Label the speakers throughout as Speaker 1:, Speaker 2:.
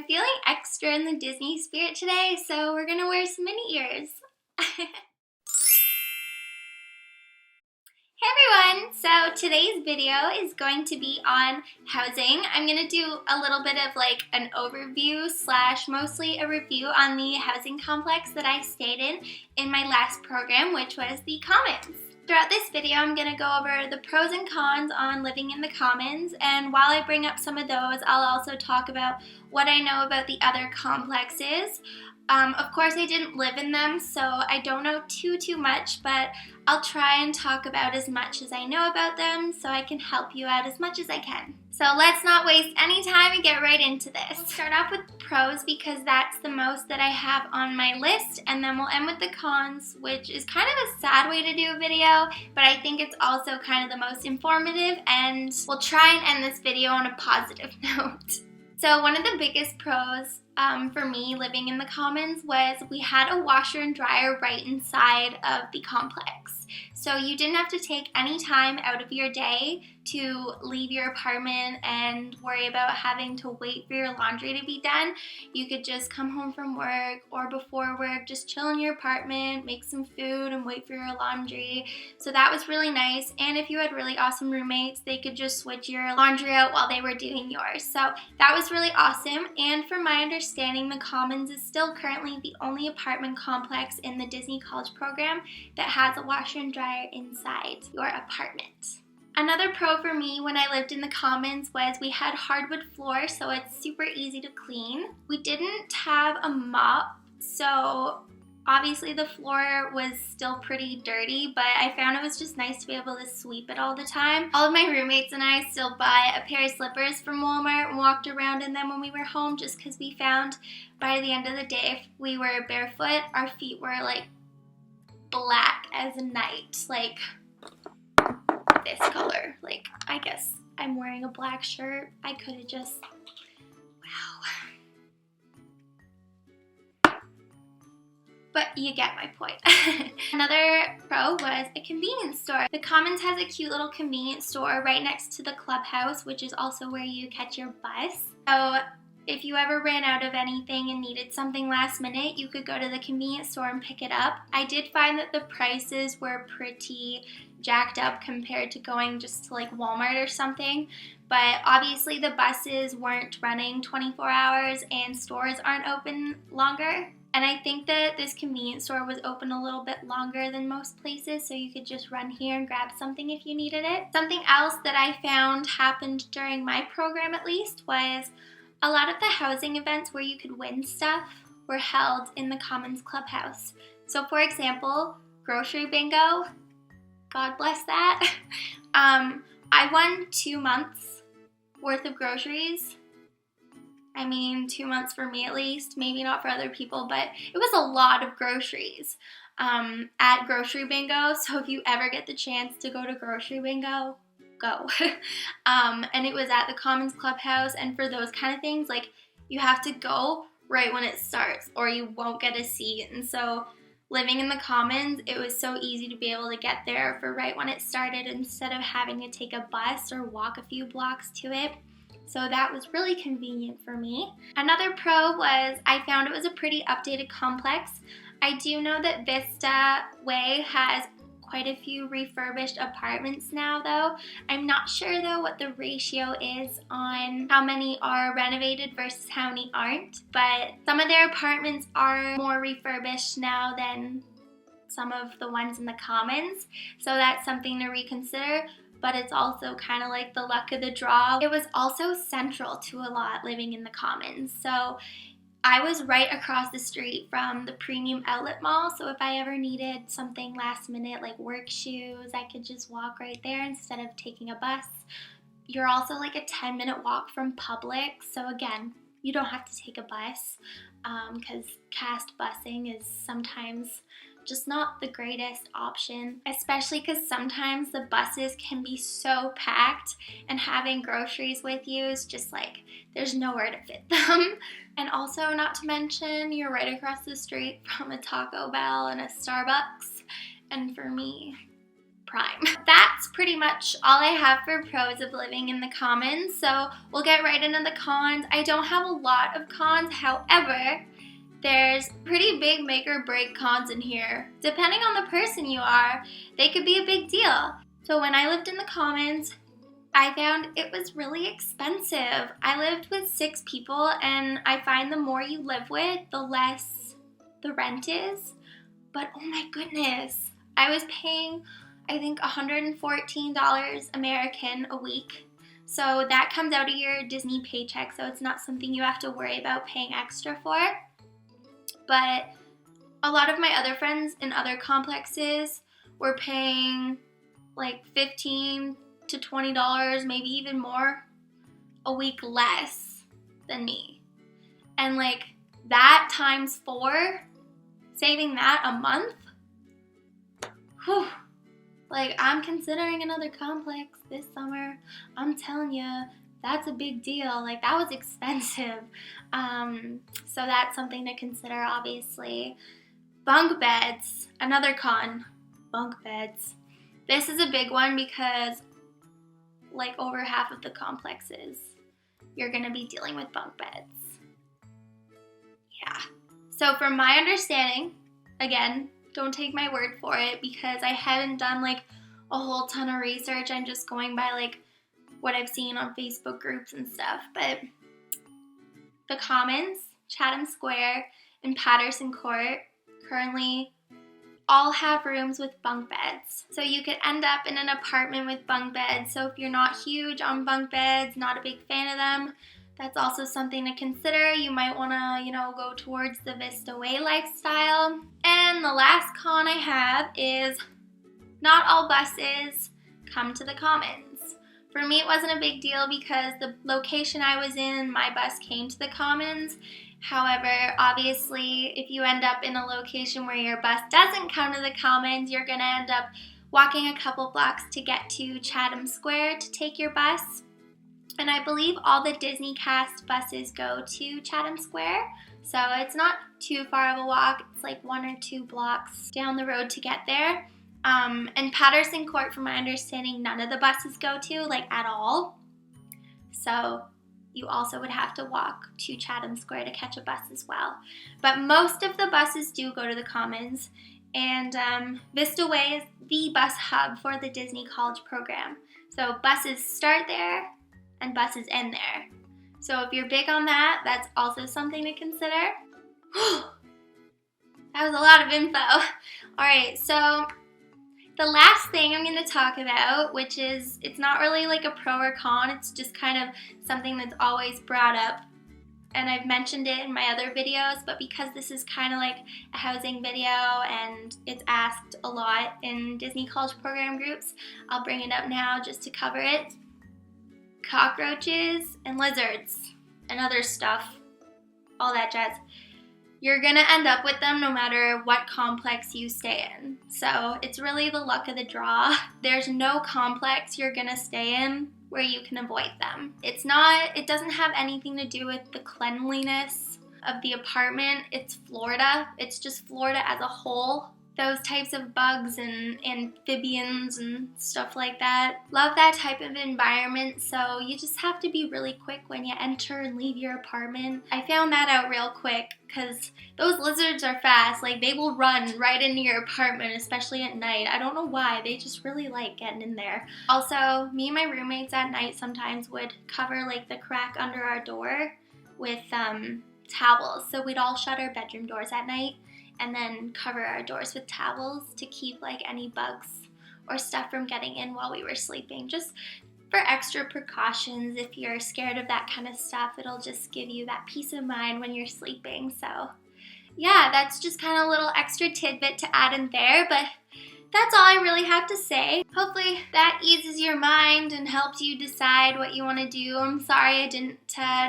Speaker 1: feeling extra in the Disney spirit today, so we're gonna wear some mini ears. Hey everyone! So today's video is going to be on housing. I'm going to do a little bit of like an overview / mostly a review on the housing complex that I stayed in my last program, which was the Commons. Throughout this video, I'm going to go over the pros and cons on living in the Commons, and while I bring up some of those, I'll also talk about what I know about the other complexes. Of course, I didn't live in them, so I don't know too much, but I'll try and talk about as much as I know about them so I can help you out as much as I can. So let's not waste any time and get right into this. We'll start off with pros because that's the most that I have on my list, and then we'll end with the cons, which is kind of a sad way to do a video, but I think it's also kind of the most informative, and we'll try and end this video on a positive note. So one of the biggest pros for me living in the Commons was we had a washer and dryer right inside of the complex. So you didn't have to take any time out of your day to leave your apartment and worry about having to wait for your laundry to be done. You could just come home from work or before work, just chill in your apartment, make some food and wait for your laundry. So that was really nice. And if you had really awesome roommates, they could just switch your laundry out while they were doing yours. So that was really awesome. And from my understanding, the Commons is still currently the only apartment complex in the Disney College program that has a washer and dryer inside your apartment. Another pro for me when I lived in the Commons was we had hardwood floor, so it's super easy to clean. We didn't have a mop, so obviously the floor was still pretty dirty, but I found it was just nice to be able to sweep it all the time. All of my roommates and I still buy a pair of slippers from Walmart and walked around in them when we were home, just because we found by the end of the day, if we were barefoot, our feet were like black as night, like this color. Like, I guess I'm wearing a black shirt. I could have just, wow. But you get my point. Another pro was a convenience store. The Commons has a cute little convenience store right next to the clubhouse, which is also where you catch your bus. So if you ever ran out of anything and needed something last minute, you could go to the convenience store and pick it up. I did find that the prices were pretty jacked up compared to going just to like Walmart or something, but obviously the buses weren't running 24 hours and stores aren't open longer. And I think that this convenience store was open a little bit longer than most places, so you could just run here and grab something if you needed it. Something else that I found happened during my program at least was a lot of the housing events where you could win stuff were held in the Commons Clubhouse. So for example, grocery bingo, God bless that. I won 2 months worth of groceries. I mean, 2 months for me at least, maybe not for other people, but it was a lot of groceries at grocery bingo. So if you ever get the chance to go to grocery bingo, go. And it was at the Commons Clubhouse, and for those kind of things, like, you have to go right when it starts or you won't get a seat. And so living in the Commons, it was so easy to be able to get there for right when it started instead of having to take a bus or walk a few blocks to it. So that was really convenient for me. Another pro was I found it was a pretty updated complex. I do know that Vista Way has quite a few refurbished apartments now though. I'm not sure though what the ratio is on how many are renovated versus how many aren't, but some of their apartments are more refurbished now than some of the ones in the Commons, so that's something to reconsider. But it's also kind of like the luck of the draw. It was also central to a lot living in the Commons, so I was right across the street from the Premium Outlet Mall, so if I ever needed something last minute like work shoes, I could just walk right there instead of taking a bus. You're also like a 10-minute walk from Publix, so again, you don't have to take a bus because cast busing is sometimes just not the greatest option, especially because sometimes the buses can be so packed and having groceries with you is just like, there's nowhere to fit them. And also, not to mention, you're right across the street from a Taco Bell and a Starbucks. And for me, prime. That's pretty much all I have for pros of living in the Commons, so we'll get right into the cons. I don't have a lot of cons, however, there's pretty big make or break cons in here. Depending on the person you are, they could be a big deal. So when I lived in the Commons, I found it was really expensive. I lived with 6 people, and I find the more you live with, the less the rent is. But oh my goodness, I was paying, I think, $114 American a week. So that comes out of your Disney paycheck, so it's not something you have to worry about paying extra for. But a lot of my other friends in other complexes were paying like $15 to $20, maybe even more a week less than me. And like that times 4, saving that a month, whew. Like, I'm considering another complex this summer. I'm telling you, that's a big deal. Like, that was expensive. So that's something to consider, obviously. Bunk beds, another con. Bunk beds. This is a big one because, like, over half of the complexes, you're going to be dealing with bunk beds. Yeah. So from my understanding, again, don't take my word for it because I haven't done like a whole ton of research. I'm just going by like what I've seen on Facebook groups and stuff. But the Commons, Chatham Square, and Patterson Court currently all have rooms with bunk beds. So you could end up in an apartment with bunk beds. So if you're not huge on bunk beds, not a big fan of them, that's also something to consider. You might want to, go towards the Vista Way lifestyle. And the last con I have is not all buses come to the Commons. For me, it wasn't a big deal because the location I was in, my bus came to the Commons. However, obviously, if you end up in a location where your bus doesn't come to the Commons, you're going to end up walking a couple blocks to get to Chatham Square to take your bus. And I believe all the Disney cast buses go to Chatham Square, so it's not too far of a walk. It's like 1 or 2 blocks down the road to get there. And Patterson Court, from my understanding, none of the buses go to, like, at all. So you also would have to walk to Chatham Square to catch a bus as well. But most of the buses do go to the Commons, and Vista Way is the bus hub for the Disney College program. So buses start there, and buses end there. So if you're big on that, that's also something to consider. That was a lot of info. Alright, so the last thing I'm going to talk about, which is, it's not really like a pro or con, it's just kind of something that's always brought up. And I've mentioned it in my other videos, but because this is kind of like a housing video and it's asked a lot in Disney College program groups, I'll bring it up now just to cover it. Cockroaches and lizards and other stuff, all that jazz. You're gonna end up with them no matter what complex you stay in. So it's really the luck of the draw. There's no complex you're gonna stay in where you can avoid them. It doesn't have anything to do with the cleanliness of the apartment. It's Florida. It's just Florida as a whole. Those types of bugs and amphibians and stuff like that. Love that type of environment, so you just have to be really quick when you enter and leave your apartment. I found that out real quick because those lizards are fast. Like, they will run right into your apartment, especially at night. I don't know why, they just really like getting in there. Also, me and my roommates at night sometimes would cover like the crack under our door with towels. So we'd all shut our bedroom doors at night and then cover our doors with towels to keep like any bugs or stuff from getting in while we were sleeping. Just for extra precautions. If you're scared of that kind of stuff, it'll just give you that peace of mind when you're sleeping. So yeah, that's just kind of a little extra tidbit to add in there, but that's all I really have to say. Hopefully that eases your mind and helps you decide what you want to do. I'm sorry I didn't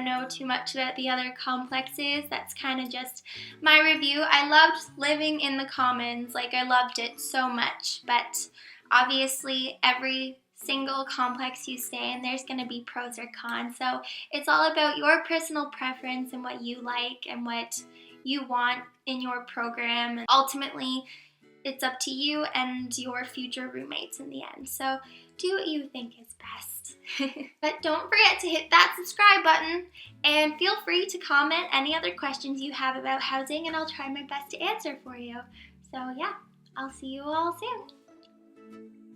Speaker 1: know too much about the other complexes. That's kind of just my review. I loved living in the Commons. Like, I loved it so much. But obviously every single complex you stay in, there's going to be pros or cons. So it's all about your personal preference and what you like and what you want in your program. And ultimately, it's up to you and your future roommates in the end. So do what you think is best. But don't forget to hit that subscribe button and feel free to comment any other questions you have about housing and I'll try my best to answer for you. So yeah, I'll see you all soon.